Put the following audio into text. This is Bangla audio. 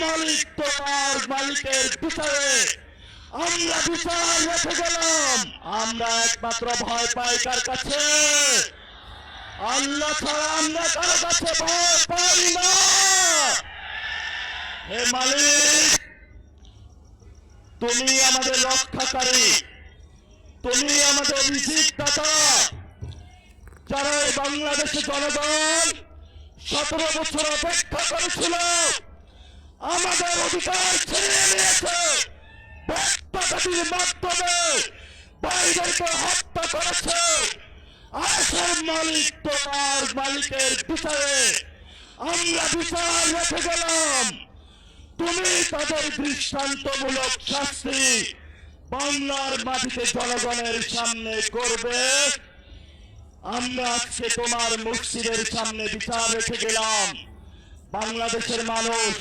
মালিক তোমার মালিকের বিচারে আমরা বিচার রেখে গেলাম। আমরা একমাত্র ভয় পাই কার কাছে? আল্লাহ ছাড়া আমরা কারো কাছে ভয় পাই না। হে মালিক, তুমি আমাদের রক্ষাকারী, তুমি আমাদের রিজিক দাতা। যারা এই বাংলাদেশের জনগণ 17 বছর অপেক্ষা করেছিল, আমাদের অধিকার ছিনিয়ে নিয়েছে, ব্যক্তগতির মাধ্যমে ভাইদেরকে হত্যা করেছে। আসার মালিক তোমার মালিকের বিচারে আমরা বিচার রেখে গেলাম। তুমি তাদের দৃষ্টান্তমূলক শাস্তি বাংলার মাটিতে জনগণের সামনে করবে। আমরা আজকে তোমার মসজিদের সামনে বিচার রেখে গেলাম। বাংলাদেশের মানুষ